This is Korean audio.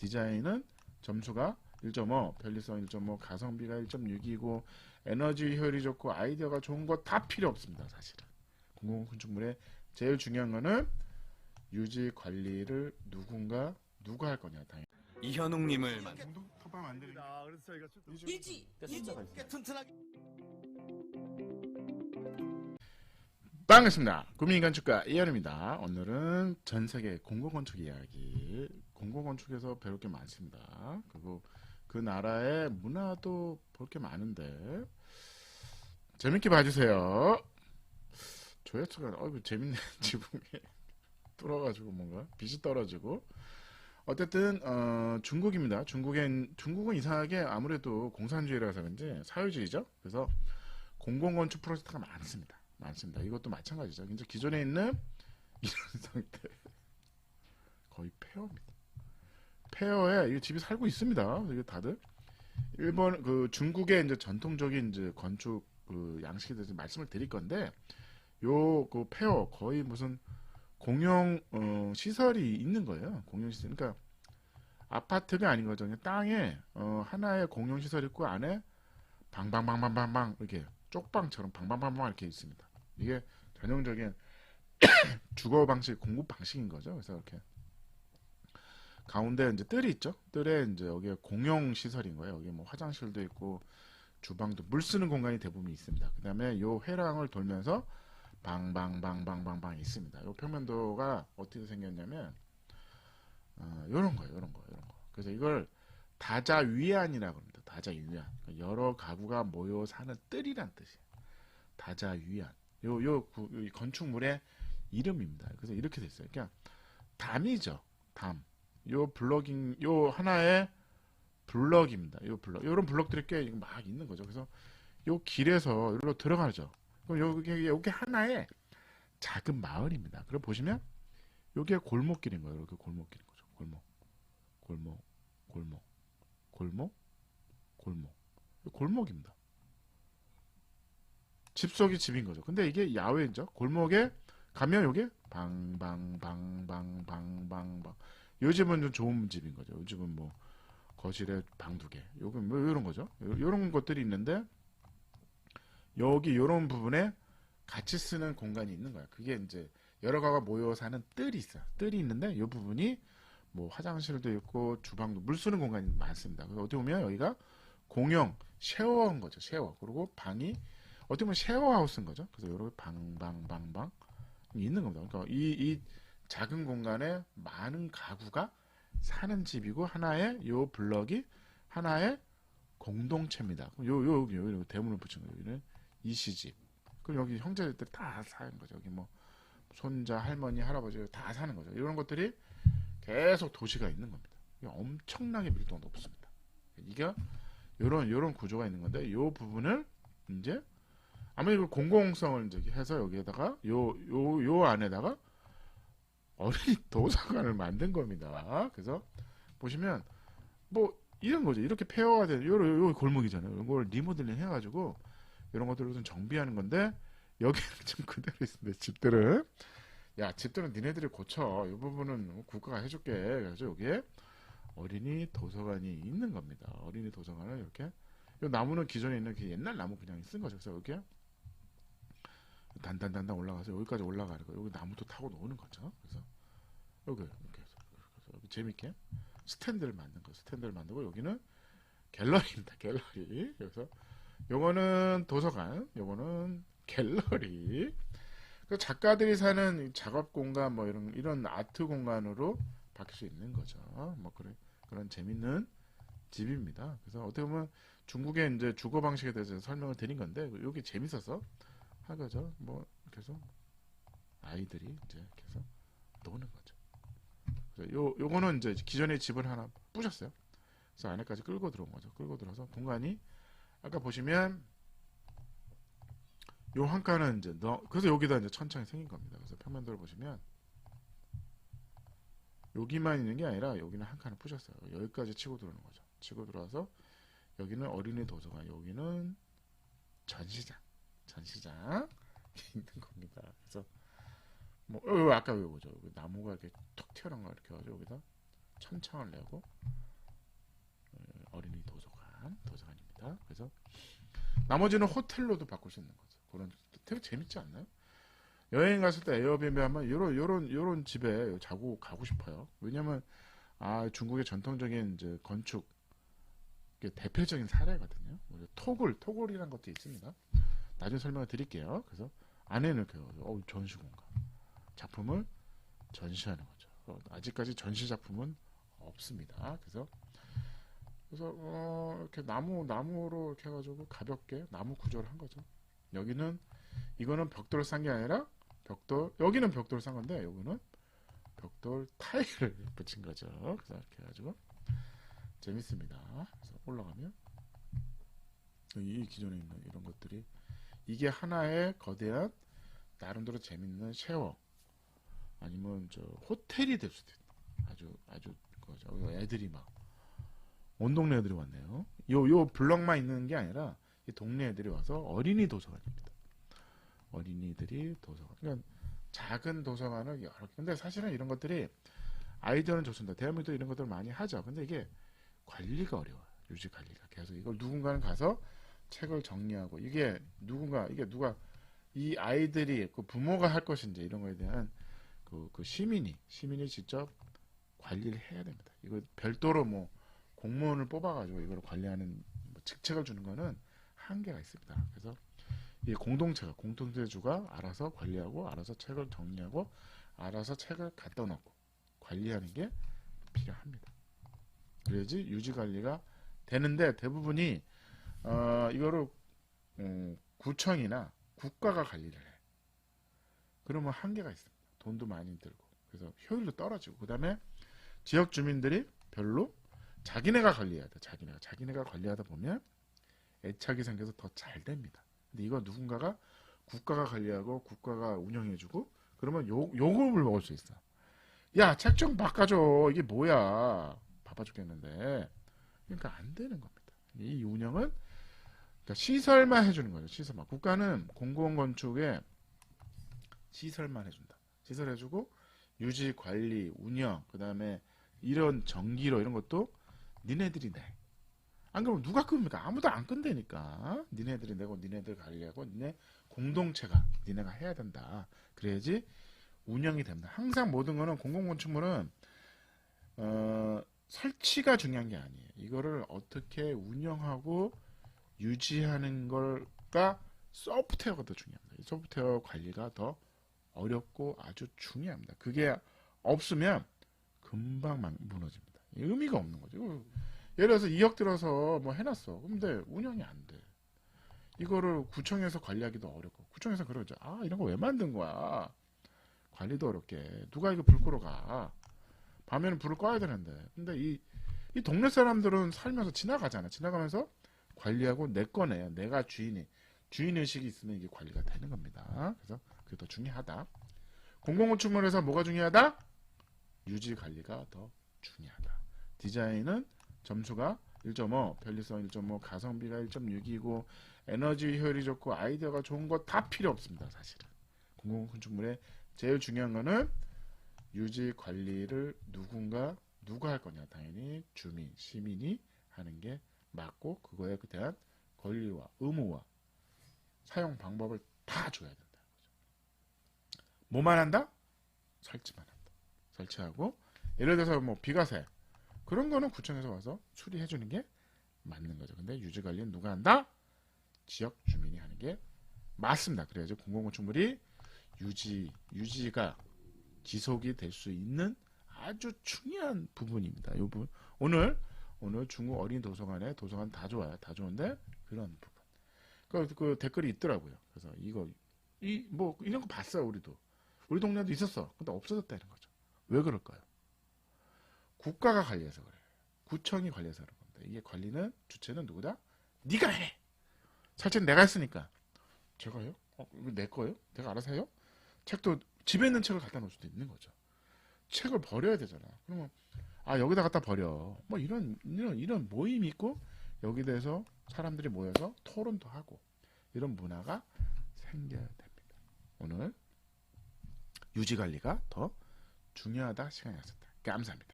디자인은 점수가 1.5, 편리성 1.5, 가성비가 1.6이고 에너지 효율이 좋고 아이디어가 좋은 거 다 필요 없습니다. 사실은 공공건축물의 제일 중요한 거는 유지 관리를 누가 할 거냐. 당연히 이현웅님을 만. 공동 텃밭 만드는 그래서 저희가 일지 튼튼하게 반갑습니다. 구민건축가 이현우입니다. 오늘은 전세계 공공건축 이야기. 공공건축에서 배울 게 많습니다. 그리고 그 나라의 문화도 볼 게 많은데 재밌게 봐주세요. 조회수가 재밌네. 지붕에 뚫어가지고 뭔가 빛이 떨어지고 어쨌든 중국입니다. 중국은 이상하게 아무래도 공산주의라서 그런지 사회주의죠. 그래서 공공건축 프로젝트가 많습니다. 이것도 마찬가지죠. 이제 기존에 있는 이런 상태 거의 폐허입니다. 폐허에 이 집이 살고 있습니다. 이게 다들 일본 중국의 이제 전통적인 이제 건축 양식에 대해서 말씀을 드릴 건데 요 폐허 거의 무슨 공용 시설이 있는 거예요. 공용 시설. 그러니까 아파트가 아닌 거죠. 그냥 땅에 하나의 공용 시설 있고 안에 방방방방방방 이렇게 쪽방처럼 방방방방 이렇게 있습니다. 이게 전형적인 주거 방식, 공급 방식인 거죠. 그래서 이렇게 가운데 이제 뜰이 있죠. 뜰에 이제 여기에 공용 시설인 거예요. 여기 뭐 화장실도 있고 주방도 물 쓰는 공간이 대부분 있습니다. 그다음에 요 회랑을 돌면서 방방방방방방 있습니다. 요 평면도가 어떻게 생겼냐면 요런 거예요. 그래서 이걸 다자위안이라고 합니다. 다자위안. 여러 가구가 모여 사는 뜰이란 뜻이에요. 다자위안. 이 건축물의 이름입니다. 그래서 이렇게 됐어요. 그냥 담이죠. 담. 요 하나의 블럭입니다. 요런 블럭들이 꽤 막 있는 거죠. 그래서 요 길에서 여기로 들어가죠. 그럼 요게 하나의 작은 마을입니다. 그럼 보시면 요게 골목길인 거예요. 이렇게 골목길인 거죠. 골목입니다. 집 속이 집인 거죠. 근데 이게 야외죠. 골목에 가면 요게 방방방방방방방. 요 집은 좀 좋은 집인 거죠. 요 집은 뭐 거실에 방 2개. 요거 뭐 요런 거죠. 요런 것들이 있는데 여기 요런 부분에 같이 쓰는 공간이 있는 거야. 그게 이제 여러 가구가 모여 사는 뜰이 있어요. 뜰이 있는데 이 부분이 뭐 화장실도 있고 주방도 물 쓰는 공간이 많습니다. 그래서 어떻게 보면 여기가 공용 쉐어인 거죠. 쉐어. 그리고 방이 어떻게 보면 쉐어하우스인 거죠. 그래서 이렇게 방방방방 있는 겁니다. 그러니까 이 작은 공간에 많은 가구가 사는 집이고 하나의 요 블럭이 하나의 공동체입니다. 요 대문을 붙인 거예요. 여기는 이시집. 그럼 여기 형제들 다 사는 거죠. 여기 뭐 손자, 할머니, 할아버지 다 사는 거죠. 이런 것들이 계속 도시가 있는 겁니다. 엄청나게 밀도가 높습니다. 이게 요런 구조가 있는 건데 요 부분을 이제 아무래도 공공성을 이제 해서 여기에다가 요 안에다가 어린이 도서관을 만든 겁니다. 그래서 보시면 뭐 이런 거죠. 이렇게 폐허가 된 요 골목이잖아요. 이걸 리모델링 해가지고 이런 것들을 좀 정비하는 건데 여기는 좀 그대로 있습니다. 집들은 니네들이 고쳐. 이 부분은 국가가 해줄게. 그래서 여기에 어린이 도서관이 있는 겁니다. 어린이 도서관을 이렇게 이 나무는 기존에 있는 그 옛날 나무 그냥 쓴 거죠. 그래서 이렇게 단단단단 올라가서 여기까지 올라가는 거. 여기 나무도 타고 노는 거죠. 그래서 여기 이렇게 해서 여기 재밌게 스탠드를 만든 거. 스탠드를 만들고 여기는 갤러리입니다. 갤러리. 그래서 요거는 도서관, 요거는 갤러리. 그 작가들이 사는 작업 공간 뭐 이런 아트 공간으로 바뀔 수 있는 거죠. 뭐 그런 재밌는 집입니다. 그래서 어떻게 보면 중국의 이제 주거 방식에 대해서 설명을 드린 건데 여기 재밌어서 한 거죠. 뭐 계속 아이들이 이제 계속 노는 거죠. 그래서 요거는 이제 기존의 집을 하나 부셨어요. 그래서 안에까지 끌고 들어온 거죠. 끌고 들어서 공간이 아까 보시면 요 한 칸은 이제 그래서 여기다 이제 천창이 생긴 겁니다. 그래서 평면도를 보시면 여기만 있는 게 아니라 여기는 한 칸을 부셨어요. 여기까지 치고 들어오는 거죠. 치고 들어와서 여기는 어린이 도서관, 여기는 전시장 있는 겁니다. 그래서 뭐 아까 이거죠. 나무가 이렇게 톡 튀어나온 거 이렇게 해가지고 여기다 천창을 내고 어린이 도서관입니다. 그래서 나머지는 호텔로도 바꿀 수 있는 거죠. 그런 되게 재밌지 않나요? 여행 갔을 때 에어비앤비 하면 요런 집에 자고 가고 싶어요. 왜냐면 중국의 전통적인 이제 건축 대표적인 사례거든요. 토굴이라는 것도 있습니다. 나중에 설명을 드릴게요. 그래서 안에는 전시 공간 작품을 전시하는 거죠. 아직까지 전시 작품은 없습니다. 그래서 이렇게 나무로 이렇게 해가지고 가볍게 나무 구조를 한 거죠. 이거는 벽돌을 싼 게 아니라 여기는 벽돌을 싼 건데 여기는 벽돌 타일을 붙인 거죠. 그래서 이렇게 해가지고 재밌습니다. 그래서 올라가면 이 기존에 있는 이런 것들이 이게 하나의 거대한 나름대로 재밌는 쉐어 아니면 호텔이 될 수도 있다. 아주 그거죠. 애들이 온 동네 애들이 왔네요. 요 블럭만 있는 게 아니라 이 동네 애들이 와서 어린이 도서관입니다. 어린이들이 도서관. 그러니까 작은 도서관을 여러 개. 근데 사실은 이런 것들이 아이디어는 좋습니다. 대한민국도 이런 것들을 많이 하죠. 근데 이게 관리가 어려워요. 유지 관리가. 계속 이걸 누군가는 가서 책을 정리하고 이게 누가 이 아이들이 그 부모가 할 것인지 이런 거에 대한 그 시민이 직접 관리를 해야 됩니다. 이거 별도로 공무원을 뽑아가지고 이걸 관리하는 직책을 주는 거는 한계가 있습니다. 그래서 이 공동체주가 알아서 관리하고 알아서 책을 정리하고 알아서 책을 갖다 놓고 관리하는 게 필요합니다. 그래야지 유지 관리가 되는데 대부분이 이거를 구청이나 국가가 관리를 해. 그러면 한계가 있습니다. 돈도 많이 들고 그래서 효율도 떨어지고 그 다음에 지역 주민들이 별로 자기네가 관리해야 돼. 자기네가 관리하다 보면 애착이 생겨서 더 잘 됩니다. 근데 이거 누군가가 국가가 관리하고 국가가 운영해주고 그러면 요금을 먹을 수 있어. 야, 책 좀 바꿔줘. 이게 뭐야? 바빠 죽겠는데. 그러니까 안 되는 겁니다. 이 운영은 그러니까 시설만 해주는 거죠. 시설만. 국가는 공공건축에 시설만 해준다. 시설해주고 유지, 관리, 운영, 그 다음에 이런 전기료 이런 것도 니네들이 내. 안 그러면 누가 끕니까? 아무도 안 끈다니까. 니네들이 내고 니네들 관리하고 니네 공동체가 니네가 해야 된다. 그래야지 운영이 됩니다. 항상 모든 거는 공공건축물은 설치가 중요한 게 아니에요. 이거를 어떻게 운영하고 유지하는 걸가 소프트웨어가 더 중요합니다. 이 소프트웨어 관리가 더 어렵고 아주 중요합니다. 그게 없으면 금방 무너집니다. 의미가 없는 거죠. 예를 들어서 2억 들어서 해놨어. 근데 운영이 안 돼. 이거를 구청에서 관리하기도 어렵고 구청에서 그러죠. 이런 거 왜 만든 거야? 관리도 어렵게. 누가 이거 불 끄러 가? 밤에는 불을 꺼야 되는데. 근데 이 동네 사람들은 살면서 지나가잖아. 지나가면서 관리하고 내 거네. 내가 주인의식이 있으면 이게 관리가 되는 겁니다. 그래서 그게 더 중요하다. 공공건축물에서 뭐가 중요하다? 유지 관리가 더 중요하다. 디자인은 점수가 1.5, 편리성 1.5, 가성비가 1.6이고 에너지 효율이 좋고 아이디어가 좋은 거 다 필요 없습니다. 사실은. 공공건축물의 제일 중요한 거는 유지 관리를 누가 할 거냐. 당연히 주민, 시민이 하는 게 맞고 그거에 대한 권리와 의무와 사용 방법을 다 줘야 된다. 뭐만 한다? 설치만 한다. 설치하고 예를 들어서 비과세 그런 거는 구청에서 와서 수리해 주는 게 맞는 거죠. 근데 유지 관리는 누가 한다? 지역 주민이 하는 게 맞습니다. 그래야지 공공건축물이 유지가 지속이 될 수 있는 아주 중요한 부분입니다. 이 부분 오늘 중국 어린이 도서관 다 좋아요. 다 좋은데 그런 부분. 그 댓글이 있더라고요. 그래서 이런 거 봤어요. 우리 동네도 있었어. 근데 없어졌다는 거죠. 왜 그럴까요? 국가가 관리해서 그래요. 구청이 관리해서 그런 건데 이게 관리는 주체는 누구다? 네가 해. 설치는 내가 했으니까. 제가요? 이거 내 거예요? 내가 알아서 해요? 책도 집에 있는 책을 갖다 놓을 수도 있는 거죠. 책을 버려야 되잖아. 그러면 여기다 갖다 버려. 이런 모임이 있고 여기 대해서 사람들이 모여서 토론도 하고 이런 문화가 생겨야 됩니다. 오늘 유지 관리가 더 중요하다 시간이었습니다. 감사합니다.